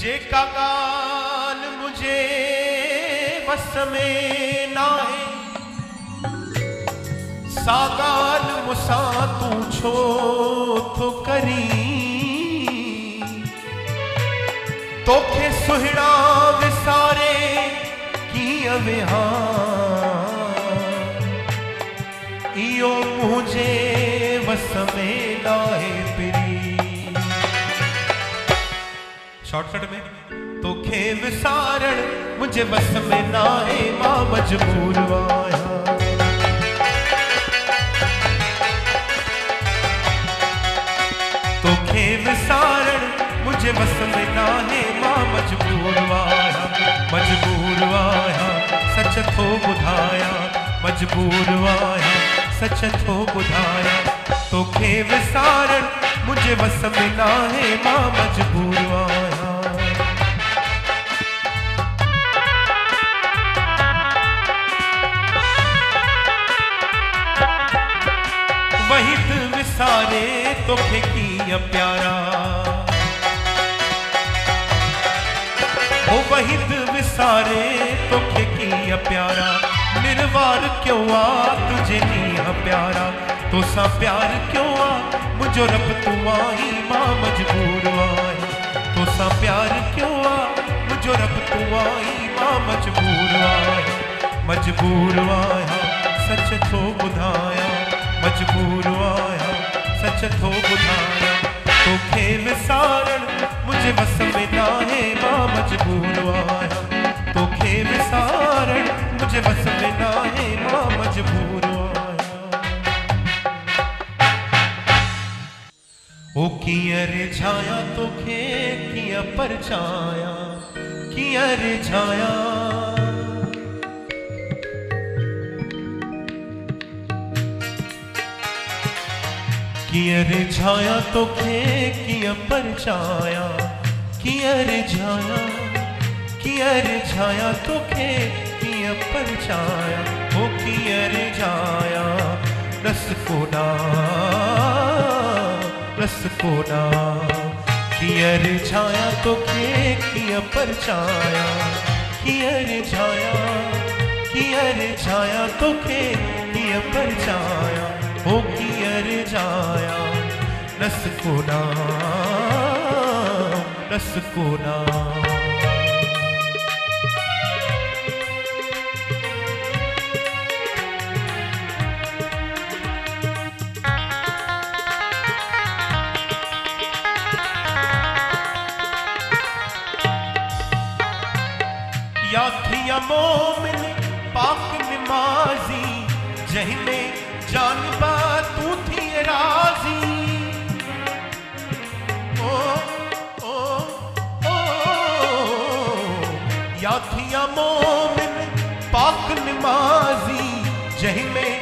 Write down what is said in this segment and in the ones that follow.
जेका गाल मुझे बस में ना है, सागाल मुसा तू छो तो करी, तोखे सुहिणा विसारे कीअं विहां, इहो मुझे बस में ना है पिरी। शॉर्टकट में तोखे विसारण मुझे बस में ना है, मां मजबूर आहियां। तोखे विसारण मुझे बस में ना है, मां मजबूर आहियां। मजबूर आहियां सच थो ॿुधाया, मजबूर आहियां सच थो ॿुधाया। तोखे विसारण मुझे बस में ना है, मां मजबूर आहियां। वहित विसारे तोखे कीअं प्यारा, ओ वहित विसारे तोखे कीअं प्यारा। निर्वार क्यों आ तुझे नीह प्यारा, तोसां प्यार क्यों आ मुझो रब तू आई, मां मजबूर आहियां। तोसां प्यार क्यों आ मुझो रब तू आई, मां मजबूर आहियां। मजबूर आहियां सच थो ॿुधाया, मजबूर आहियां सच थो ॿुधाया। तोखे विसारण मुझे बस में ना है, मां मजबूर आहियां। तोखे विसारण मुझे बस में ना है, मां मजबूर आहियां। ओ कीअं रिझाया तोखे कीअं परछाया, कीअं रिझाया। कीअं रिझाया तोखे कीअं परछाया, कीअं रिझाया। कीअं रिझाया तोखे कीअं परछाया, ओ कीअं रिझाया। रस कोना रस कोना, कीअं रिझाया तोखे कीअं परछाया। कीअं रिझाया कीअं रिझाया तोखे कीअं परछाया, ओ कीअं रिझाया। रस कोना रस कोना। या थिया मोमिन पाक निमाज़ी, जंहिंमें जानबा तू थी राज़ी। ओ ओ ओ या थिया मोमिन पाक निमाज़ी, जंहिंमें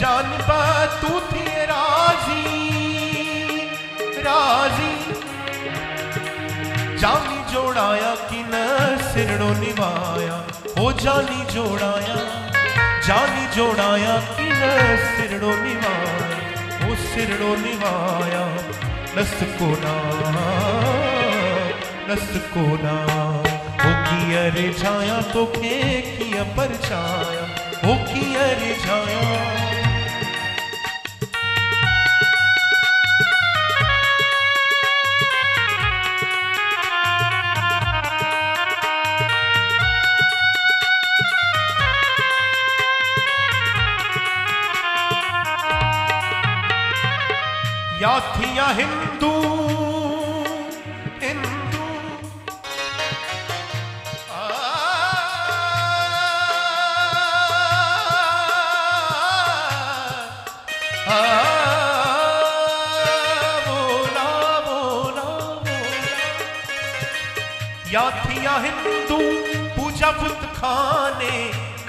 जानबा तू थी राज़ी राज़ी। जानी जोड़ाया कि न सिरड़ो निभाया, हो जानी जोड़ाया जानी जोड़ाया कि न सिरड़ो निभाया, हो सिरड़ो निभाया। रस कोना रस कोना, हो कीअं रिझाया तोखे कीअं परछाया, हो कीअं रिझाया। या थिया हिंदू हिंदू बोला बोला बोला। या थिया हिंदू पूजा बुत खाने,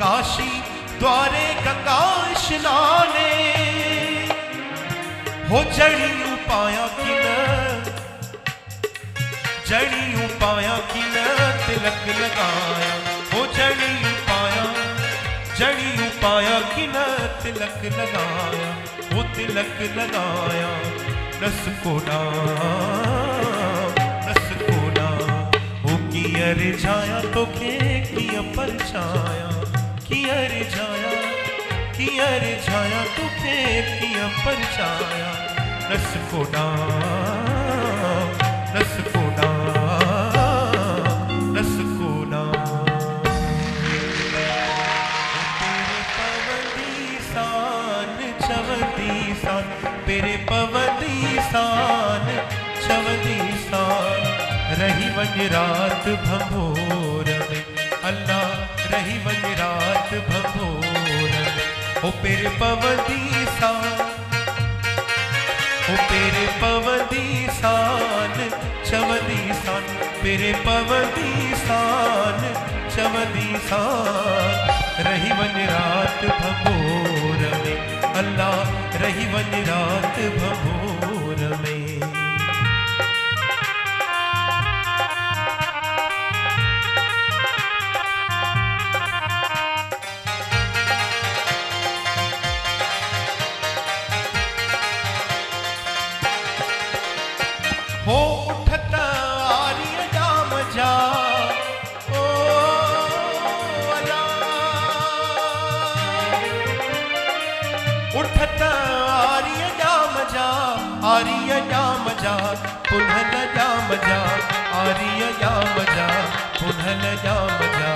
काशी द्वारे गंगा स्नाने। हो जड़ियों पाया कि न जड़ियों पाया कि न तिलक लगाया, हो जड़ियों पाया कि न तिलक लगाया, हो तिलक लगाया। रस कोना अरे छाया तो के किया परछाया, कि अरे छाया, कि अरे छाया तो के किया परछाया। रस को डाम, रस को डाम, रस को डाम। तेरे पवदी सान चवदी सान, तेरे पवदी सान चवदी सान। रही वन रात भंभोर में अल्लाह, रही वन रात भंभोर में। ओ पेरे पवदी सान, ओ पेरे पवदी सान चवदी सान, पेरे पवदी सान चवदी सान। रही वन रात भंभोर में अल्लाह, रही वन रात भंभोर में। हो उठत आर्य जाम जा, ओ अला उठत आर्य जाम जा, आर्य जाम जा पुनल जाम जा, आर्य जाम जा पुनल जाम जा।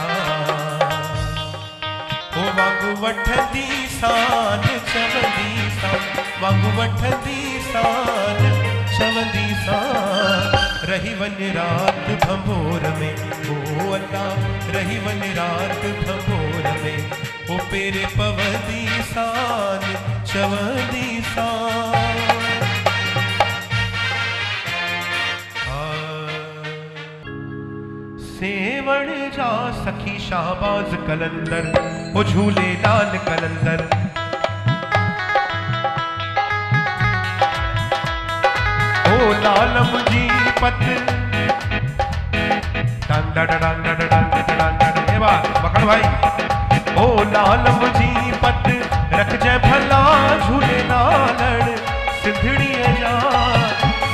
ओ वांगू वठंदी सान चवंदी सान, वांगू वठंदी सान चवंदी सान। रही वन रात भंभोर में ओ अल्लाह, रही वन रात भंभोर में। ओ पेरे पवदी सान चवंदी सान। सेवण जा सखी शाहबाज कलंदर, ओ झूले लाल कलंदर। ओ लालम जी पत बखड़ भाई। ओ लालम जी पत रख जय भला झूले लालड़, सिंधड़ी जा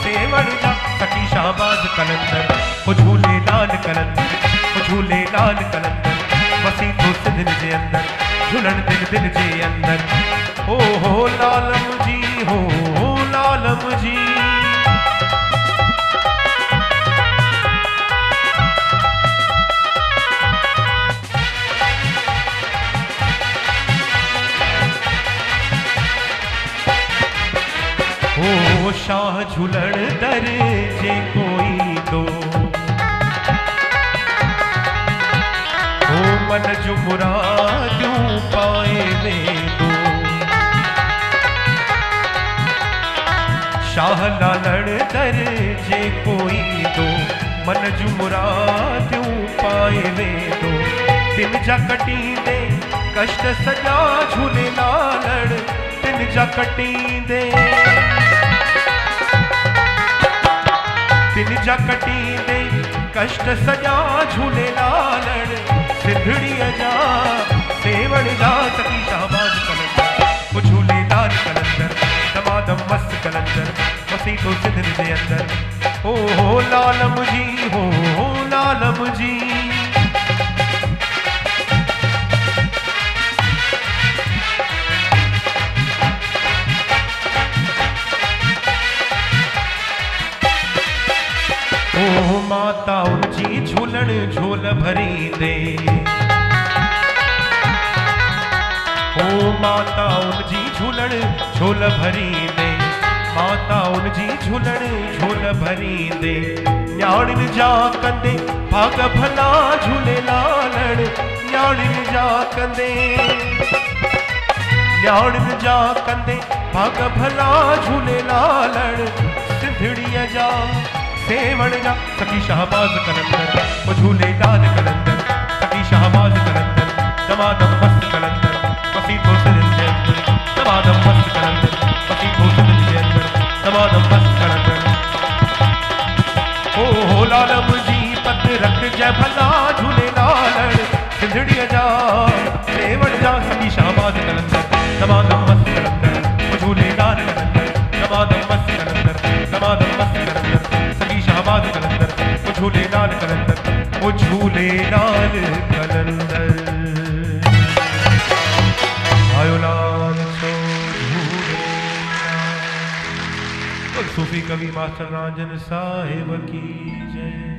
सेवण जा सखी शाहबाज कलंदर। ओ झूले लाल कलंदर, ओ झूले लाल कलंदर। वसी तो सिंध जे अंदर, झूलन दिल दिल जे अंदर। ओ हो लालम जी, हो लालम जी। ओ शाह झूलण दर जे कोई दो, ओ मन जो मुरादूं पाए वे दो। शाह लालण दर जे कोई दो, मन जो मुरादूं पाए वे दो। तिन जा कटींदे कष्ट सजा झूले लालण, तिन जा कटींदे तिन जा कटींदे कष्ट सजा झूले लालण। सिंधड़ी जा सेवण जा सखी शाहबाज कलंदर, ओ झूले लाल कलंदर। दमादम मस्त कलंदर, वसी तो सिंध जे अंदर। ओ लालम जी, हो लालम जी। ओ माता उनजी झूलण झोल भरी दे, ओ माता उनजी झूलण झोल भरी दे। माता उनजी झूलण झोल भरी दे। न्याणिन जा कंदे भाग भला झूले लालण, न्याणिन जा कंदे, न्याणिन जा कंदे भाग भला झूले लालण। सिंधड़ीअ जा सेवण जा सखी शाहबाज कलंदर, ओ झूले लाल कलंदर। सखी शाहबाज कलंदर, दमादम मस्त कलंदर। वसी तो सिंध जे अंदर, दमादम मस्त कलंदर। वसी तो सिंध जे अंदर, दमादम मस्त कलंदर। ओ लालम जी पत रख जय भला झूले लालण। सिंधड़ीअ जा सेवण जा सखी शाहबाज कलंदर, दमादम मस्त कलंदर। ओ झूले लाल कलंदर, दमादम मस्त कलंदर। दमादम मस्त कलंदर, सखी शाहबाज कलंदर। ओ झूले लाल कलंदर। वो झूले नाल कलंदर आयो लाल सो झूले नाल। सूफी कवि मास्टर रांझन साहिब की जय।